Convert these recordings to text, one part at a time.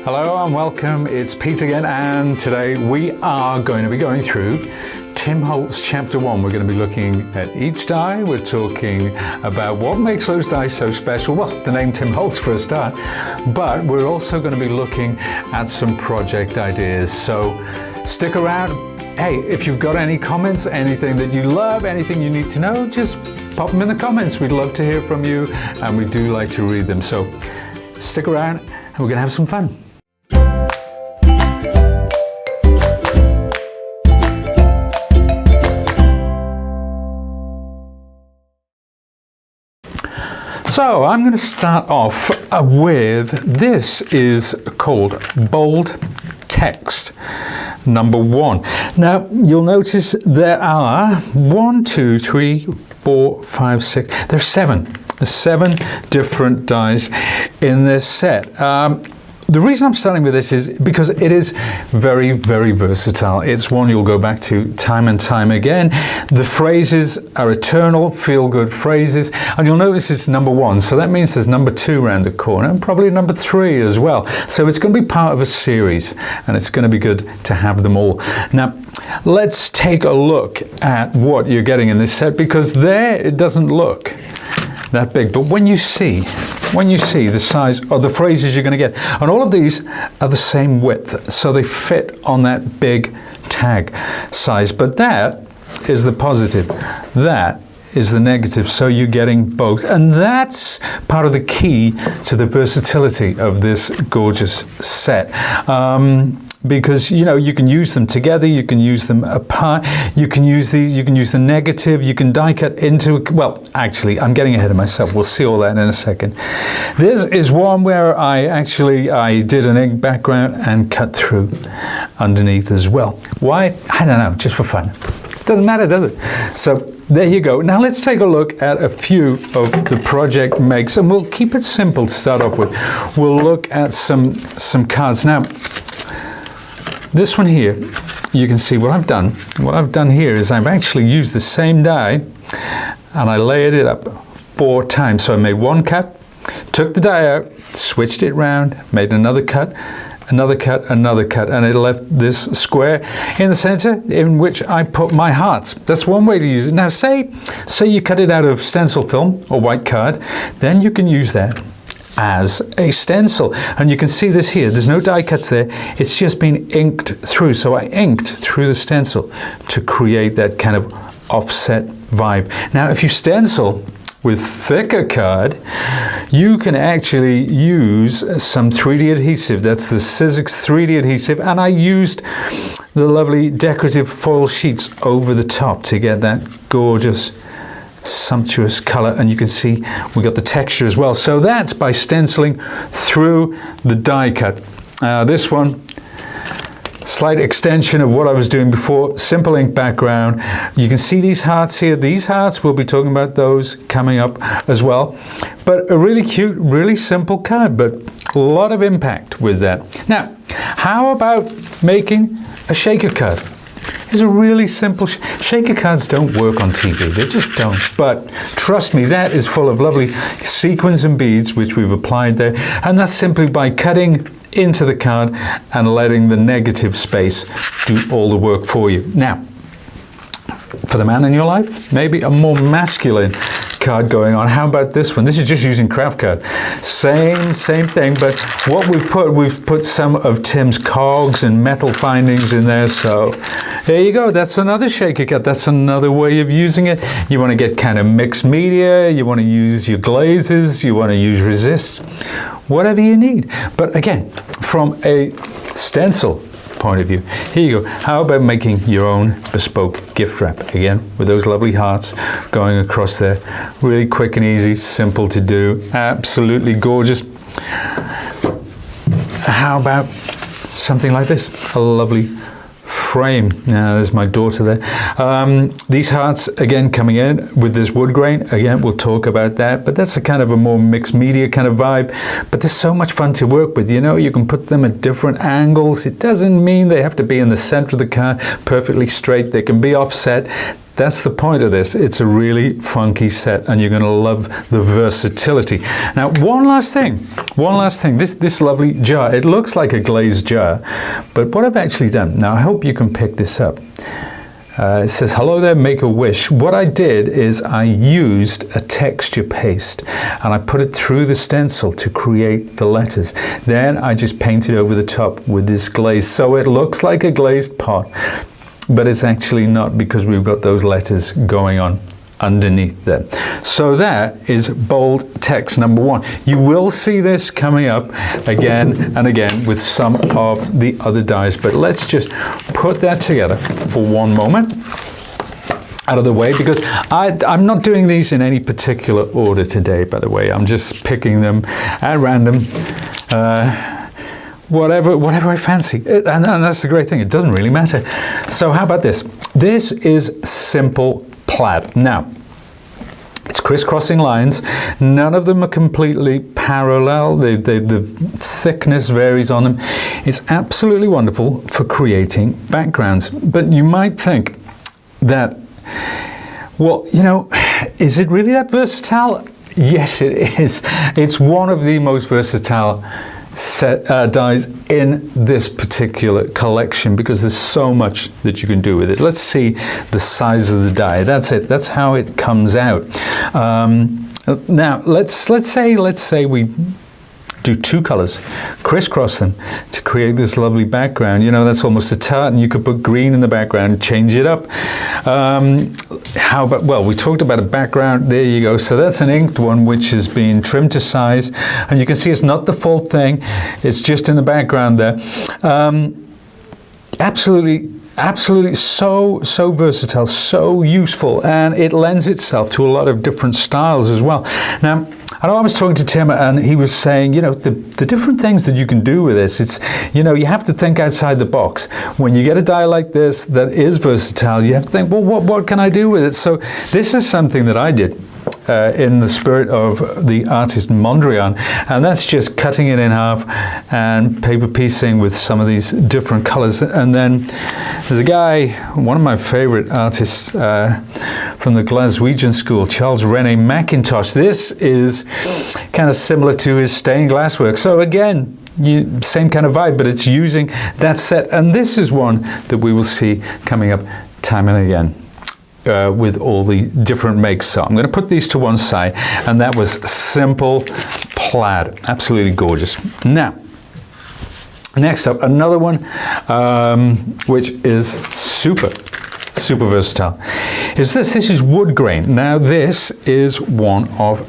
Hello and welcome, it's Pete again, and today we are going to be going through Tim Holtz Chapter 1. We're going to be looking at each die. We're talking about what makes those die so special. Well, the name Tim Holtz for a start, but we're also going to be looking at some project ideas. So stick around. Hey, if you've got any comments, anything that you love, anything you need to know, just pop them in the comments. We'd love to hear from you, and we do like to read them. So stick around and we're going to have some fun. So I'm going to start off with, this is called bold text number 1. Now you'll notice there are 1, 2, 3, 4, 5, 6, there's 7 different dies in this set. The reason I'm starting with this is because it is very, very versatile. It's one you'll go back to time and time again. The phrases are eternal, feel-good phrases, and you'll notice it's number 1, so that means there's number 2 around the corner, and probably number 3 as well. So it's going to be part of a series, and it's going to be good to have them all. Now, let's take a look at what you're getting in this set, because there it doesn't look that big, but when you see the size of the phrases you're going to get, and all of these are the same width, so they fit on that big tag size. But that is the positive, that is the negative, so you're getting both, and that's part of the key to the versatility of this gorgeous set. Because you can use them together, you can use them apart, you can use these, you can use the negative, you can die cut into, well, actually, I'm getting ahead of myself, we'll see all that in a second. This is one where I did an ink background and cut through underneath as well. Why? I don't know, just for fun. Doesn't matter, does it? So there you go. Now let's take a look at a few of the project makes, and we'll keep it simple to start off with. We'll look at some cards. Now, this one here, you can see what I've done. What I've done here is I've actually used the same die and I layered it up 4 times. So I made 1 cut, took the die out, switched it round, made another cut, another cut, another cut, and it left this square in the center in which I put my hearts. That's one way to use it. Now say you cut it out of stencil film or white card, then you can use that as a stencil, and you can see this here, there's no die cuts there, it's just been inked through. So I inked through the stencil to create that kind of offset vibe. Now if you stencil with thicker card, you can actually use some 3D adhesive. That's the Sizzix 3D adhesive, and I used the lovely decorative foil sheets over the top to get that gorgeous sumptuous color, and you can see we got the texture as well. So that's by stenciling through the die cut. This one, slight extension of what I was doing before, simple ink background. You can see these hearts here. These hearts, we'll be talking about those coming up as well. But a really cute, really simple card, but a lot of impact with that. Now, how about making a shaker card? It's a really simple, shaker cards don't work on TV, they just don't. But trust me, that is full of lovely sequins and beads, which we've applied there. And that's simply by cutting into the card and letting the negative space do all the work for you. Now, for the man in your life, maybe a more masculine card going on. How about this one? This is just using craft card. Same thing, but what we've put some of Tim's cogs and metal findings in there. So there you go. That's another shaker cut. That's another way of using it. You want to get kind of mixed media. You want to use your glazes. You want to use resists, whatever you need. But again, from a stencil point of view, here you go. How about making your own bespoke gift wrap? Again, with those lovely hearts going across there. Really quick and easy, simple to do, absolutely gorgeous. How about something like this? A lovely frame. Now there's my daughter there. These hearts again coming in with this wood grain. Again, we'll talk about that, but that's a kind of a more mixed media kind of vibe. But they're so much fun to work with. You know, you can put them at different angles. It doesn't mean they have to be in the center of the card perfectly straight. They can be offset. That's the point of this. It's a really funky set, and you're going to love the versatility. Now, one last thing. This lovely jar, it looks like a glazed jar, but what I've actually done, now I hope you can pick this up. It says, hello there, make a wish. What I did is I used a texture paste and I put it through the stencil to create the letters. Then I just painted over the top with this glaze. So it looks like a glazed pot, but it's actually not, because we've got those letters going on underneath there. So that is bold text number 1. You will see this coming up again and again with some of the other dies, but let's just put that together for one moment out of the way, because I'm not doing these in any particular order today, by the way. I'm just picking them at random, whatever I fancy, and that's the great thing, it doesn't really matter. So how about this? This is simple plaid. Now, it's crisscrossing lines. None of them are completely parallel. The thickness varies on them. It's absolutely wonderful for creating backgrounds. But you might think that, well, you know, is it really that versatile? Yes, it is. It's one of the most versatile dies in this particular collection, because there's so much that you can do with it. Let's see the size of the die. That's it. That's how it comes out. Now let's say we do 2 colors, crisscross them to create this lovely background. You know, that's almost a tartan. You could put green in the background, change it up. How about, well, we talked about a background. There you go. So that's an inked one, which has been trimmed to size. And you can see it's not the full thing. It's just in the background there. Absolutely so versatile, so useful, and it lends itself to a lot of different styles as well. Now, I know I was talking to Tim, and he was saying, you know, the different things that you can do with this, it's, you know, you have to think outside the box. When you get a die like this that is versatile, you have to think, well, what can I do with it? So this is something that I did. In the spirit of the artist Mondrian, and that's just cutting it in half and paper piecing with some of these different colors. And then there's a guy, one of my favorite artists from the Glaswegian school, Charles René Mackintosh. This is kind of similar to his stained glass work. So again, same kind of vibe, but it's using that set. And this is one that we will see coming up time and again. With all the different makes. So I'm going to put these to one side, and that was simple plaid. Absolutely gorgeous. Now, next up, another one which is super versatile. This is wood grain. Now, this is one of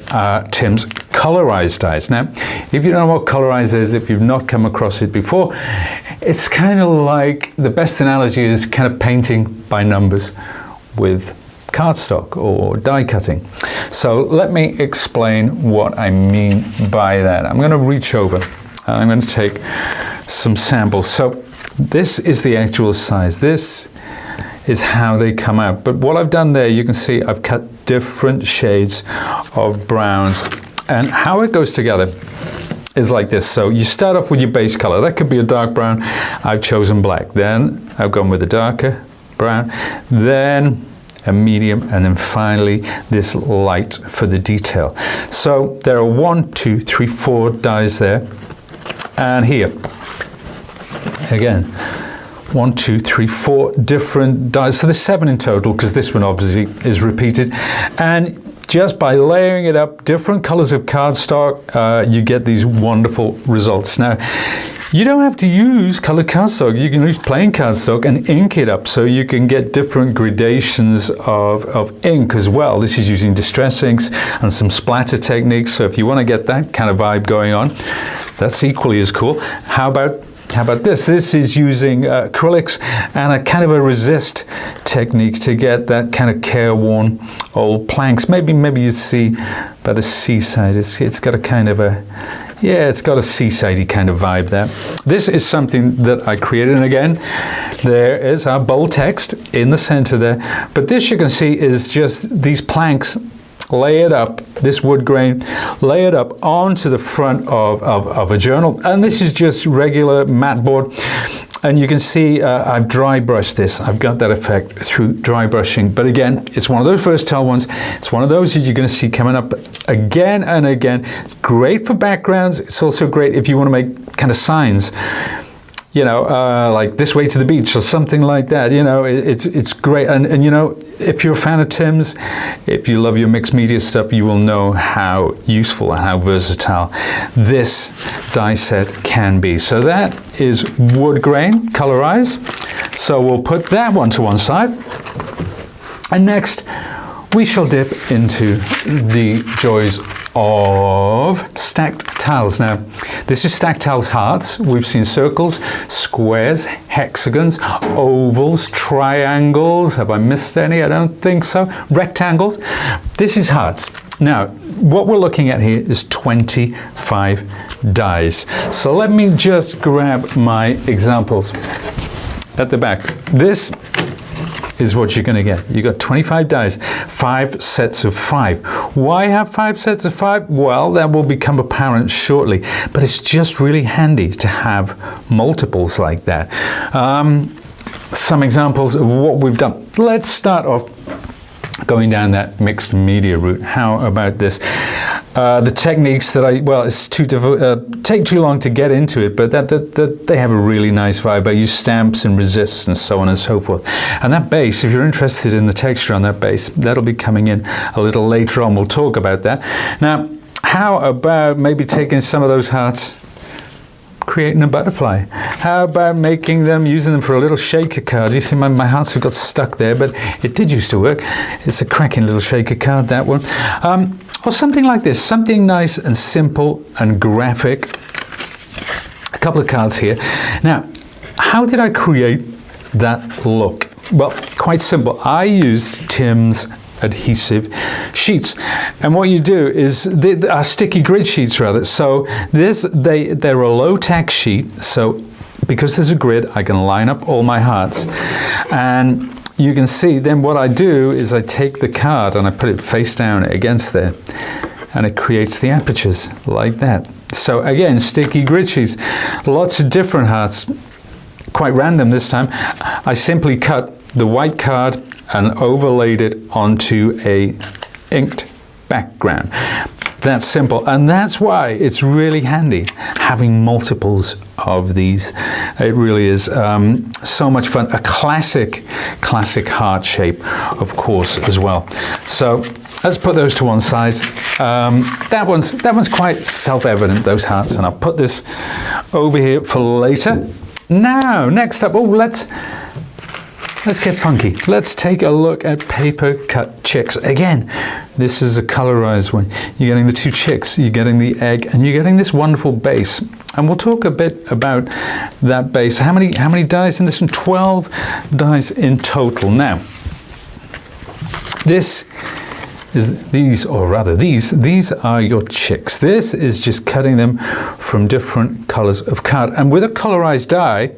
Tim's colorized dies. Now, if you don't know what colorized is, if you've not come across it before, it's kind of like, the best analogy is kind of painting by numbers with cardstock or die cutting. So let me explain what I mean by that. I'm going to reach over and I'm going to take some samples. So this is the actual size. This is how they come out. But what I've done there, you can see I've cut different shades of browns, and how it goes together is like this. So you start off with your base color. That could be a dark brown. I've chosen black. Then I've gone with a darker brown, then a medium, and then finally this light for the detail. So there are 1, 2, 3, 4 dies there, and here again 1, 2, 3, 4 different dies. So there's 7 in total, because this one obviously is repeated. And just by layering it up, different colors of cardstock, you get these wonderful results. Now, you don't have to use colored cardstock. You can use plain cardstock and ink it up, so you can get different gradations of ink as well. This is using distress inks and some splatter techniques. So if you want to get that kind of vibe going on, that's equally as cool. How about this? This is using acrylics and a kind of a resist technique to get that kind of careworn old planks. Maybe you see by the seaside, it's got a kind of a, yeah, it's got a seasidey kind of vibe there. This is something that I created, and again, there is our bold text in the center there. But this, you can see, is just these planks layered up, this wood grain layered up onto the front of a journal. And this is just regular mat board. And you can see I've dry brushed this. I've got that effect through dry brushing. But again, it's one of those versatile ones. It's one of those that you're going to see coming up again and again. It's great for backgrounds. It's also great if you want to make kind of signs, you know, like this way to the beach or something like that. You know, it's great. And you know, if you're a fan of Tim's, if you love your mixed media stuff, you will know how useful and how versatile this die set can be. So that is wood grain, colorize. So we'll put that one to one side. And next, we shall dip into the joys of stacked tiles. Now, this is stacked tiles hearts. We've seen circles, squares, hexagons, ovals, triangles. Have I missed any? I don't think so. Rectangles. This is hearts. Now, what we're looking at here is 25 dies. So let me just grab my examples at the back. This is what you're going to get. You got 25 dies, 5 sets of 5. Why have 5 sets of 5? Well, that will become apparent shortly, but it's just really handy to have multiples like that. Some examples of what we've done. Let's start off going down that mixed media route. How about this? The techniques that it's take too long to get into it, but that they have a really nice vibe. I use stamps and resists and so on and so forth. And that base, if you're interested in the texture on that base, that'll be coming in a little later on. We'll talk about that. Now, how about maybe taking some of those hearts, creating a butterfly? How about making them, using them for a little shaker card? You see my hearts have got stuck there, but it did used to work. It's a cracking little shaker card, that one. Or something like this, something nice and simple and graphic. A couple of cards here. Now, how did I create that look? Well, quite simple. I used Tim's adhesive sheets, and what you do is they are sticky grid sheets rather. So they're a low tack sheet. So because there's a grid, I can line up all my hearts, and you can see then what I do is I take the card and I put it face down against there, and it creates the apertures like that. So again, sticky grid sheets, lots of different hearts, quite random this time. I simply cut the white card and overlaid it onto a inked background. That's simple, and that's why it's really handy having multiples of these. It really is so much fun. A classic heart shape, of course, as well. So let's put those to one side. That one's quite self-evident, those hearts, and I'll put this over here for later. Now, next up, let's get funky. Let's take a look at paper cut chicks. Again, this is a colorized one. You're getting the 2 chicks, you're getting the egg, and you're getting this wonderful base. And we'll talk a bit about that base. How many dies in this one? 12 dies in total. Now, these are your chicks. This is just cutting them from different colors of card. And with a colorized die,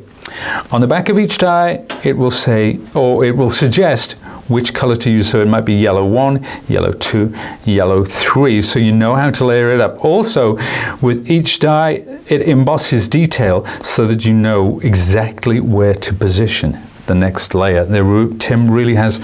on the back of each die, it will say, or it will suggest which color to use. So it might be yellow 1, yellow 2, yellow 3. So you know how to layer it up. Also, with each die, it embosses detail so that you know exactly where to position the next layer. Tim really has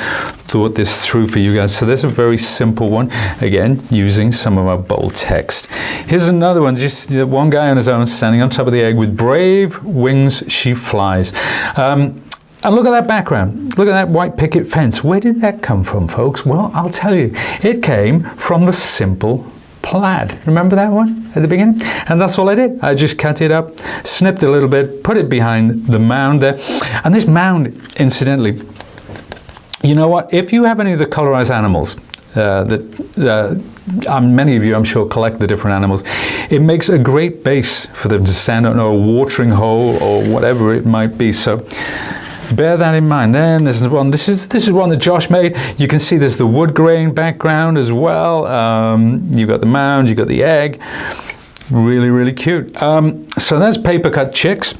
thought this through for you guys. So there's a very simple one, again, using some of our bold text. Here's another one, just one guy on his own standing on top of the egg with brave wings she flies. And look at that background. Look at that white picket fence. Where did that come from, folks? Well, I'll tell you. It came from the simple plaid. Remember that one at the beginning? And that's all I did. I just cut it up, snipped a little bit, put it behind the mound there. And this mound, incidentally, you know what? If you have any of the colorized animals, many of you, I'm sure, collect the different animals, it makes a great base for them to stand on, or a watering hole or whatever it might be. So bear that in mind. Then there's one. This is one that Josh made. You can see there's the wood grain background as well. You've got the mound, you've got the egg. Really, really cute. So that's paper cut chicks.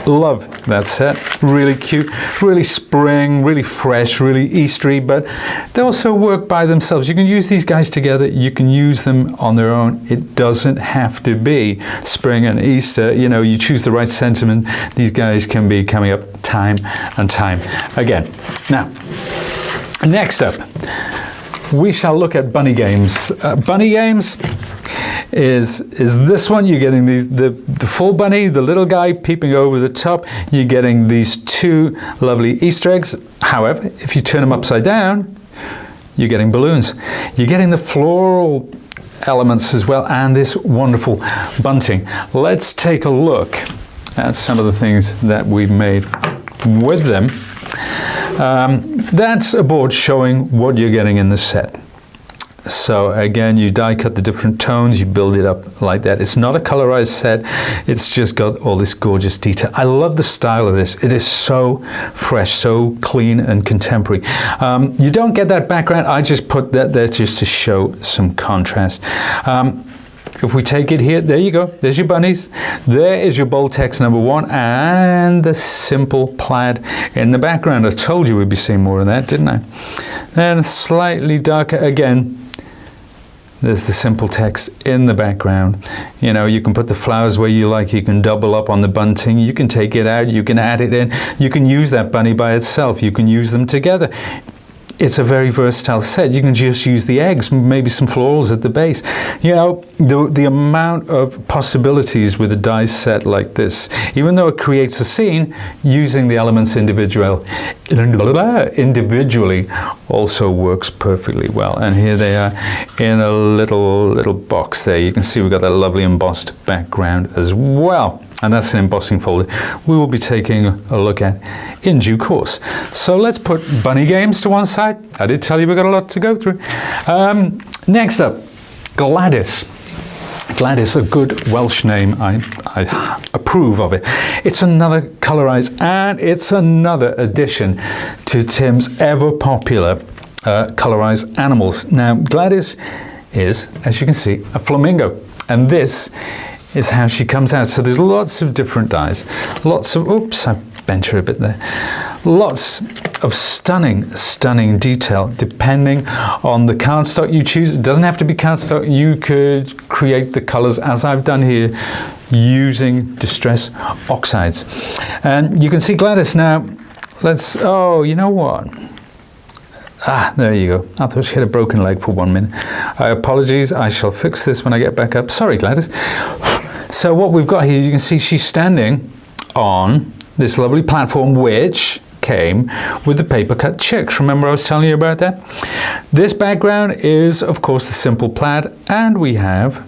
Love that set. Really cute, really spring, really fresh, really Eastery, but they also work by themselves. You can use these guys together. You can use them on their own. It doesn't have to be spring and Easter. You know, you choose the right sentiment. These guys can be coming up time and time again. Now, next up, we shall look at bunny games. Bunny games is this one. You're getting the full bunny, the little guy peeping over the top. You're getting these two lovely Easter eggs. However, if you turn them upside down, you're getting balloons. You're getting the floral elements as well, and this wonderful bunting. Let's take a look at some of the things that we've made with them. That's a board showing what you're getting in the set. So again, you die cut the different tones, you build it up like that. It's not a colorized set, it's just got all this gorgeous detail. I love the style of this. It is so fresh, so clean and contemporary. You don't get that background. I just put that there just to show some contrast. If we take it here, there you go. There's your bunnies. There is your bold text number 1 and the simple plaid in the background. I told you we'd be seeing more of that, didn't I? And slightly darker again. There's the simple text in the background. You know, you can put the flowers where you like. You can double up on the bunting. You can take it out. You can add it in. You can use that bunny by itself. You can use them together. It's a very versatile set. You can just use the eggs, maybe some florals at the base. You know, the amount of possibilities with a die set like this, even though it creates a scene, using the elements individually also works perfectly well. And here they are in a little box there. You can see we've got that lovely embossed background as well. And that's an embossing folder we will be taking a look at in due course. So let's put bunny games to one side. I did tell you we've got a lot to go through. Next up, Gladys. Gladys, a good Welsh name. I approve of it. It's another colorized, and it's another addition to Tim's ever popular colorized animals. Now, Gladys is, as you can see, a flamingo, and this is how she comes out. So there's lots of different dyes, lots of, oops, I bent her a bit there. Lots of stunning detail depending on the cardstock you choose. It doesn't have to be cardstock. You could create the colors as I've done here using distress oxides. And you can see Gladys now. Let's, oh, you know what? Ah, there you go. I thought she had a broken leg for 1 minute. Apologies, I shall fix this when I get back up. Sorry, Gladys. So what we've got here, you can see she's standing on this lovely platform which came with the paper cut chicks. Remember I was telling you about that? This background is, of course, the simple plaid, and we have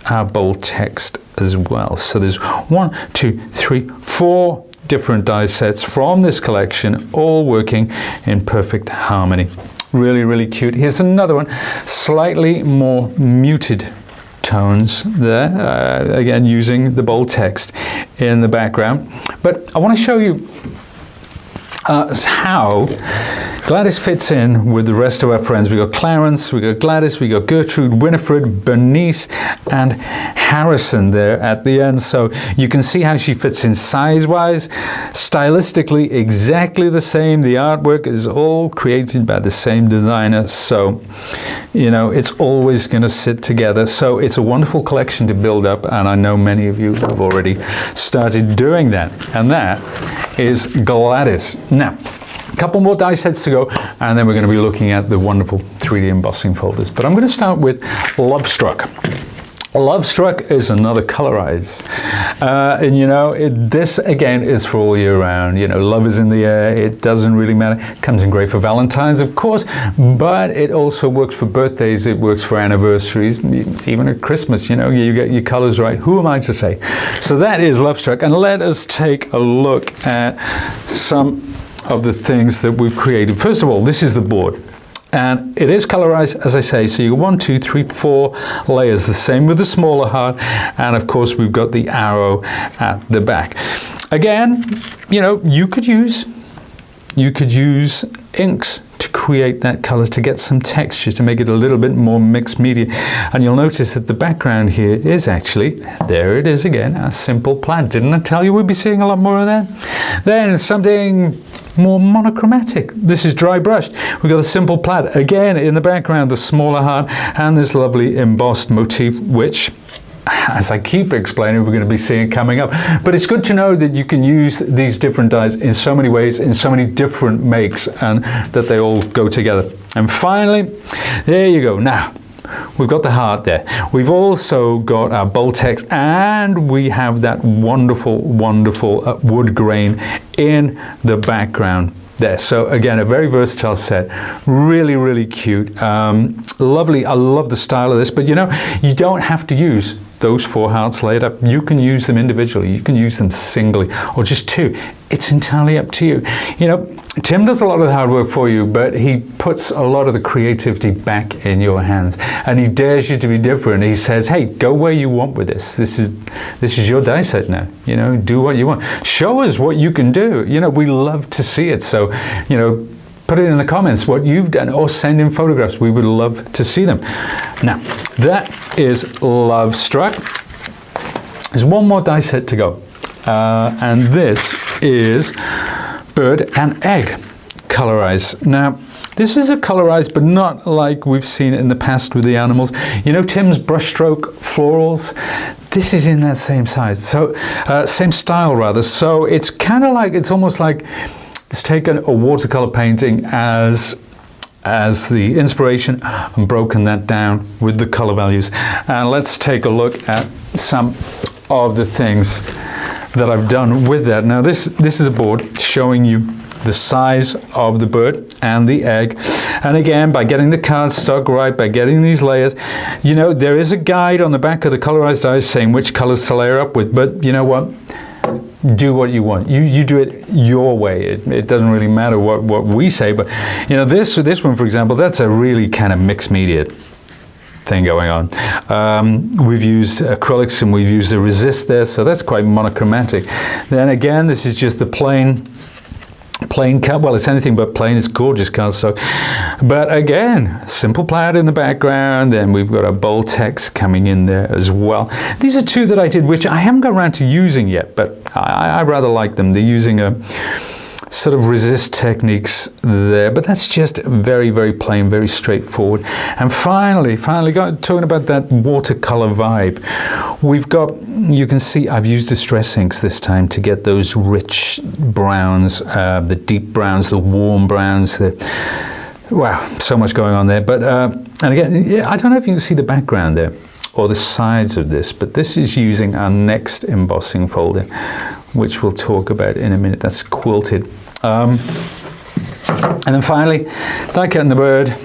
our bold text as well. So there's 1, 2, 3, 4 different die sets from this collection, all working in perfect harmony. Really cute. Here's another one, slightly more muted tones there, again using the bold text in the background. But I want to show you how Gladys fits in with the rest of our friends. We got Clarence, we got Gladys, we got Gertrude, Winifred, Bernice, and Harrison there at the end. So you can see how she fits in size-wise, stylistically exactly the same. The artwork is all created by the same designer. So, you know, it's always going to sit together. So it's a wonderful collection to build up, and I know many of you have already started doing that. And that is Gladys. Now, a couple more die sets to go, and then we're going to be looking at the wonderful 3D embossing folders. But I'm going to start with Love Struck. Love Struck is another colorized. And you know, this again is for all year round. You know, love is in the air. It doesn't really matter. It comes in great for Valentine's, of course, but it also works for birthdays. It works for anniversaries, even at Christmas. You know, you get your colors right. Who am I to say? So that is Love Struck. And let us take a look at some of the things that we've created. First of all, this is the board. And it is colorized, as I say, so you got 1, 2, 3, 4 layers, the same with the smaller heart, and of course we've got the arrow at the back. Again, you know, you could use inks to create that color, to get some texture, to make it a little bit more mixed media. And you'll notice that the background here is actually, there it is again, a simple plaid. Didn't I tell you we'd be seeing a lot more of that? Then something more monochromatic. This is dry brushed. We've got the simple plaid. Again, in the background, the smaller heart and this lovely embossed motif, which, as I keep explaining, we're going to be seeing coming up. But it's good to know that you can use these different dyes in so many ways, in so many different makes, and that they all go together. And finally, there you go. Now, we've got the heart there. We've also got our bold text, and we have that wonderful, wonderful wood grain in the background there. So again, a very versatile set, really, really cute, lovely. I love the style of this, but you know, you don't have to use those 4 hearts laid up. You can use them individually, you can use them singly, or just 2. It's entirely up to you. You know, Tim does a lot of the hard work for you, but he puts a lot of the creativity back in your hands, and he dares you to be different. He says, hey, go where you want with this. This is your die set now. You know, do what you want. Show us what you can do. You know, we love to see it. So, you know, put it in the comments what you've done, or send in photographs. We would love to see them. Now, that is Love Struck. There's one more die set to go. And this is Bird and Egg Colorize. Now, this is a colorized, but not like we've seen in the past with the animals. You know Tim's brushstroke florals? This is in that same size, so same style rather. So it's kind of like, it's almost like it's taken a watercolor painting as the inspiration and broken that down with the color values. And let's take a look at some of the things that I've done with that. Now this is a board showing you the size of the bird and the egg, and again, by getting the cardstock right, by getting these layers, you know, there is a guide on the back of the colorized dies saying which colors to layer up with, but you know what, do what you want. You do it your way. It doesn't really matter what we say, but you know, this one, for example, that's a really kind of mixed media thing going on. We've used acrylics and we've used a resist there, so that's quite monochromatic. Then again, this is just the plain cut. Well, it's anything but plain. It's gorgeous cardstock. But again, simple plaid in the background. Then we've got a bold text coming in there as well. These are 2 that I did, which I haven't got around to using yet, but I rather like them. They're using a sort of resist techniques there, but that's just very, very plain, very straightforward. And finally talking about that watercolor vibe, we've got, you can see I've used distress inks this time to get those rich browns, the deep browns, the warm browns, wow, so much going on there. But and again, yeah, I don't know if you can see the background there or the sides of this, but this is using our next embossing folder, which we'll talk about in a minute. That's quilted. And then finally, die cutting the bird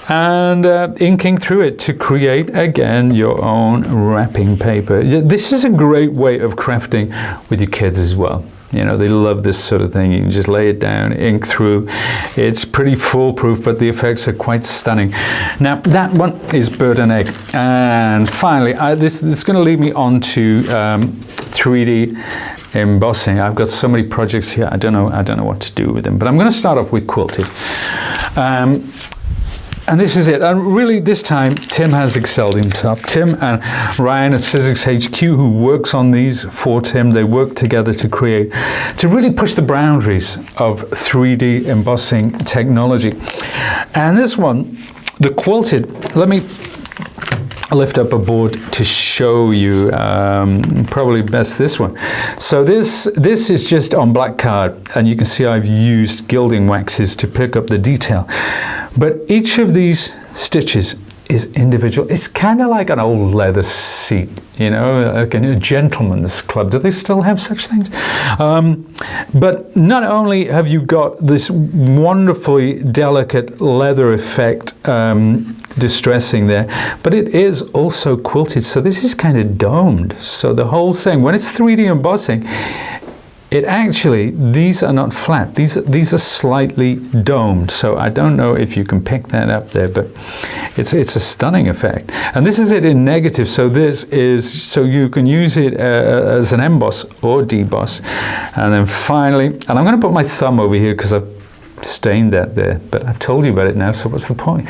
and inking through it to create, again, your own wrapping paper. This is a great way of crafting with your kids as well. You know, they love this sort of thing. You can just lay it down, ink through. It's pretty foolproof, but the effects are quite stunning. Now, that one is Bird and Egg. And finally, this is going to lead me on to 3D embossing. I've got so many projects here. I don't know what to do with them, but I'm going to start off with quilted. And this is it. And really, this time, Tim has excelled in top. Tim and Ryan at Sizzix HQ, who works on these for Tim, they work together to really push the boundaries of 3D embossing technology. And this one, the quilted, let me lift up a board to show you, probably best this one. So this is just on black card, and you can see I've used gilding waxes to pick up the detail. But each of these stitches is individual. It's kind of like an old leather seat, you know, like a gentleman's club. Do they still have such things? But not only have you got this wonderfully delicate leather effect distressing there, but it is also quilted. So this is kind of domed. So the whole thing, when it's 3D embossing, it actually, these are not flat, these are slightly domed. So I don't know if you can pick that up there, but it's a stunning effect. And this is it in negative, so this is, so you can use it as an emboss or deboss. And then finally, and I'm going to put my thumb over here because I've stained that there, but I've told you about it now, so what's the point?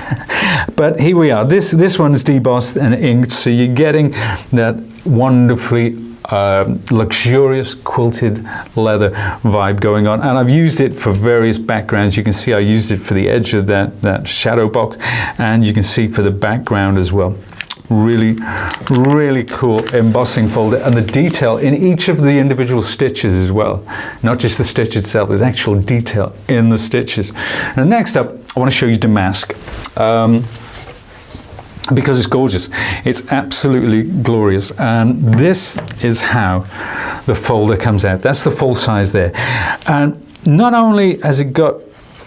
But here we are. This one's debossed and inked, so you're getting that wonderfully luxurious quilted leather vibe going on, and I've used it for various backgrounds. You can see I used it for the edge of that shadow box, and you can see for the background as well. Really, really cool embossing folder, and the detail in each of the individual stitches as well. Not just the stitch itself, there's actual detail in the stitches. And next up, I want to show you damask. Because it's gorgeous. It's absolutely glorious. And this is how the folder comes out. That's the full size there. And not only has it got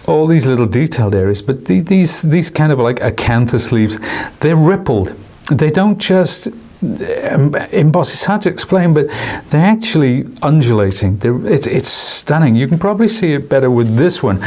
all these little detailed areas, but these kind of like acanthus leaves, they're rippled. They don't just emboss. It's hard to explain, but they're actually undulating. It's stunning. You can probably see it better with this one,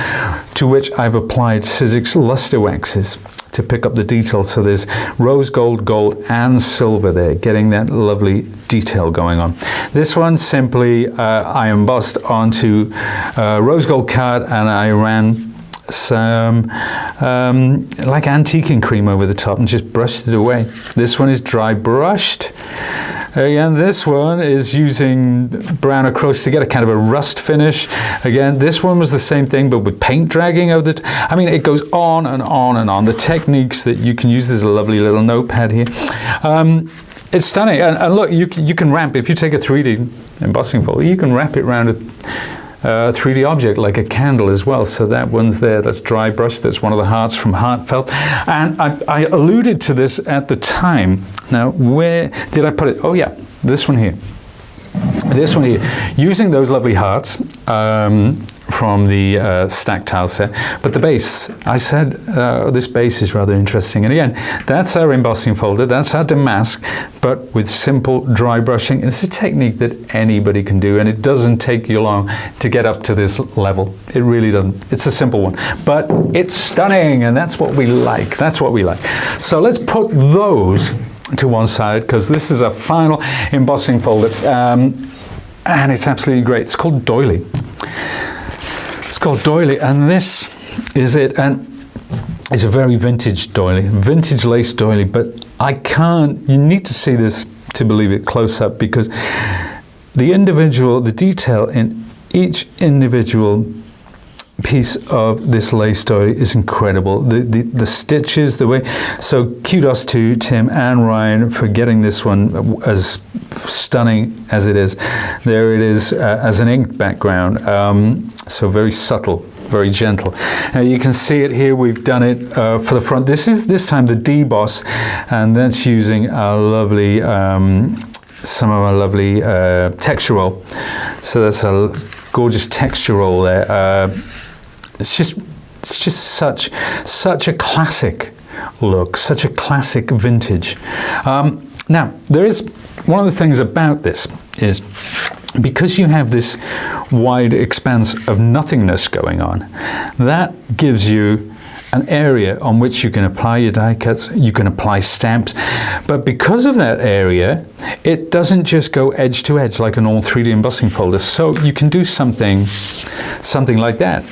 to which I've applied Sizzix luster waxes to pick up the detail. So there's rose gold, gold, and silver there, getting that lovely detail going on. This one simply I embossed onto rose gold card, and I ran some like antiquing cream over the top and just brushed it away. This one is dry brushed. Again, this one is using brown acrylics to get a kind of a rust finish. Again, this one was the same thing, but with paint dragging over it. I mean, it goes on and on and on. The techniques that you can use, there's a lovely little notepad here. It's stunning. And look, you can wrap, if you take a 3D embossing folder, you can wrap it around a 3D object like a candle as well. So that one's there, that's dry brush, that's one of the hearts from Heartfelt. And I alluded to this at the time. Now, where did I put it? Oh yeah, this one here. This one here. Using those lovely hearts from the stack tile set. But the base, I said this base is rather interesting. And again, that's our embossing folder, that's our damask, but with simple dry brushing. And it's a technique that anybody can do, and it doesn't take you long to get up to this level. It really doesn't. It's a simple one, but it's stunning, and that's what we like. That's what we like. So let's put those to one side, because this is a final embossing folder, and it's absolutely great. It's called Doily. It's called Doily, and this is it. And it's a very vintage doily, vintage lace doily, but you need to see this to believe it close up, because the detail in each individual piece of this lace doily is incredible. The stitches, the way, so kudos to Tim and Ryan for getting this one as stunning as it is. There it is as an inked background, so very subtle, very gentle. Now you can see it here. We've done it for the front. This time the deboss, and that's using our lovely some of our lovely texture roll. So that's a gorgeous texture roll there. It's just such a classic look, such a classic vintage. Now, there is one of the things about this is, because you have this wide expanse of nothingness going on, that gives you an area on which you can apply your die cuts, you can apply stamps, but because of that area, it doesn't just go edge to edge like an all 3D embossing folder. So you can do something like that.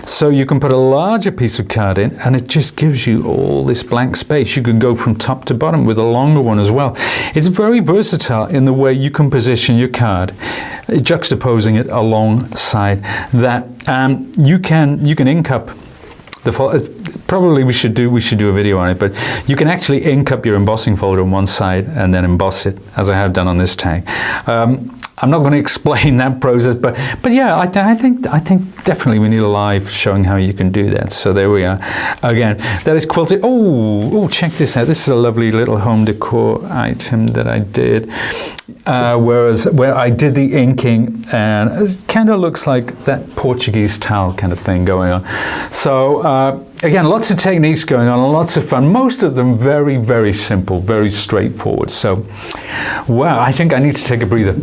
So you can put a larger piece of card in, and it just gives you all this blank space. You can go from top to bottom with a longer one as well. It's very versatile in the way you can position your card, juxtaposing it alongside that. You can ink up probably we should do a video on it, but you can actually ink up your embossing folder on one side and then emboss it, as I have done on this tag. I'm not going to explain that process, but yeah, I think definitely we need a live showing how you can do that. So there we are. Again, that is quilted. Oh, check this out. This is a lovely little home decor item that I did, where I did the inking, and it kind of looks like that Portuguese towel kind of thing going on. So again, lots of techniques going on, and lots of fun. Most of them very, very simple, very straightforward. So, wow, I think I need to take a breather.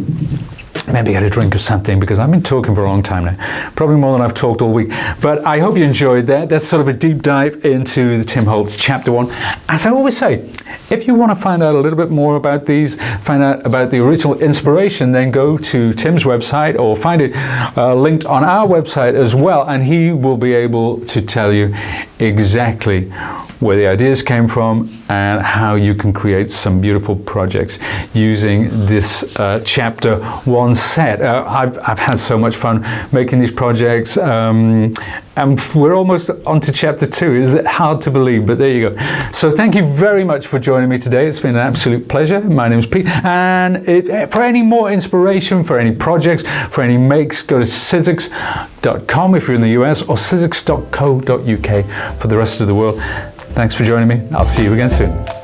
maybe get a drink or something, because I've been talking for a long time now, probably more than I've talked all week. But I hope you enjoyed that. That's sort of a deep dive into the Tim Holtz Chapter 1. As I always say, if you want to find out a little bit more about these, find out about the original inspiration, then go to Tim's website or find it linked on our website as well, and he will be able to tell you exactly where the ideas came from and how you can create some beautiful projects using this Chapter 1 set. I've had so much fun making these projects, and we're almost on to Chapter 2. Is it hard to believe? But there you go. So thank you very much for joining me today. It's been an absolute pleasure. My name's Pete, and for any more inspiration, for any projects, for any makes, go to Sizzix.com if you're in the US, or Sizzix.co.uk for the rest of the world. Thanks for joining me. I'll see you again soon.